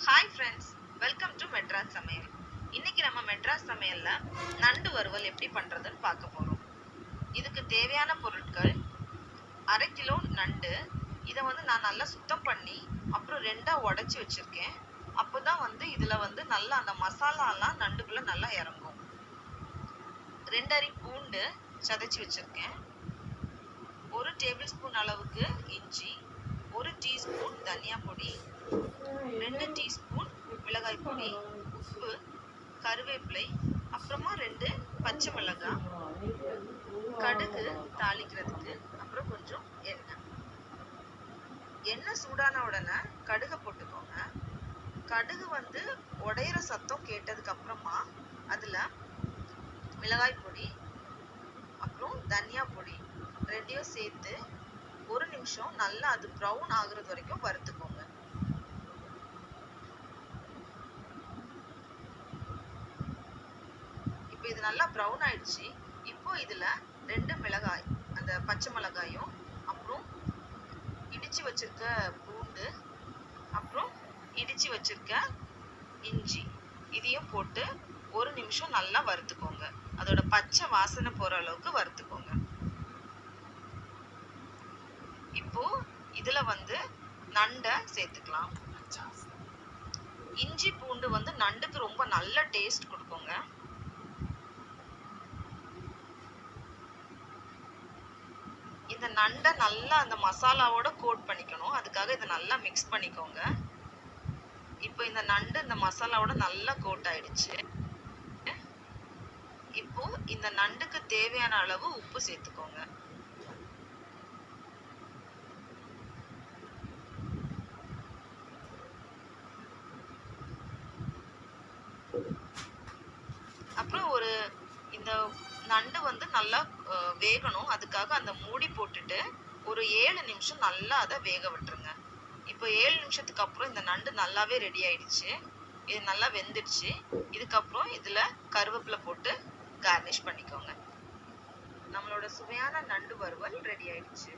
Hi friends, welcome to Madras சமையல். இன்னைக்கு நம்ம மெட்ராஸ் சமையல்ல நண்டு வறுவல் எப்படி பண்றதுன்னு பார்க்க போறோம். இதுக்கு தேவையான பொருட்கள்: 1/2 கிலோ நண்டு. இதை நான் நல்லா சுத்தம் பண்ணி அப்புறம் ரெண்டா உடைச்சி வச்சிருக்கேன். அப்போதான் இதுல நல்லா அந்த மசாலாலாம் நண்டுக்குள்ள நல்லா இறங்கும். 2 அரி பூண்டு சதைச்சி வச்சிருக்கேன். 1 டேபிள் ஸ்பூன் அளவுக்கு இஞ்சி, 1 டீஸ்பூன் தனியா பொடி, 2 டீஸ்பூன் மிளகாய் பொடி, உப்பு, கருவேப்பிலை, அப்புறமா 2 பச்சை மிளகாய், கடுகு தாளிக்கிறதுக்கு, அப்புறம் கொஞ்சம் எண்ணெய். எண்ணெய் சூடான உடனே கடுகை போட்டுக்கோங்க. கடுகு உடையிற சத்தம் கேட்டதுக்கு அப்புறமா அதுல மிளகாய் பொடி அப்புறம் தனியா பொடி ரெண்டையும் சேர்த்து 1 நிமிஷம் நல்லா அது ப்ரௌன் ஆகுறது வரைக்கும் வறுத்துக்கோங்க. இப்போ இது நல்லா ப்ரௌன் ஆயிடுச்சு. இப்போ இதுல 2 மிளகாய், அந்த பச்சை மிளகாயும், அப்புறம் இடிச்சு வச்சிருக்க பூண்டு, அப்புறம் இடிச்சு வச்சிருக்க இஞ்சி, இதையும் போட்டு 1 நிமிஷம் நல்லா வறுத்துக்கோங்க. அதோட பச்சை வாசனை போற அளவுக்கு வறுத்துக்கோங்க. இப்போ இதுல நண்டை சேர்த்துக்கலாம். இஞ்சி பூண்டு நண்டுக்கு ரொம்ப நல்ல டேஸ்ட் கொடுக்குங்க. இந்த நண்டை நல்லா அந்த மசாலாவோட கோட் பண்ணிக்கணும். அதுக்காக இதை நல்லா மிக்ஸ் பண்ணிக்கோங்க. இப்போ இந்த நண்டு இந்த மசாலாவோட நல்லா கோட் ஆயிடுச்சு. இப்போ இந்த நண்டுக்கு தேவையான அளவு உப்பு சேர்த்துக்கோங்க. அப்புறம் இந்த நண்டு நல்லா வேகணும். அதுக்காக அந்த மூடி போட்டுட்டு ஒரு 7 நிமிஷம் நல்லா அதை வேக விட்டுருங்க. இப்போ 7 நிமிஷத்துக்கு அப்புறம் இந்த நண்டு நல்லாவே ரெடி ஆயிடுச்சு. இது நல்லா வெந்துடுச்சு. இதுக்கப்புறம் இதுல கருவேப்பிலை போட்டு கார்னிஷ் பண்ணிக்கோங்க. நம்மளோட சுவையான நண்டு வறுவல் ரெடி ஆயிடுச்சு.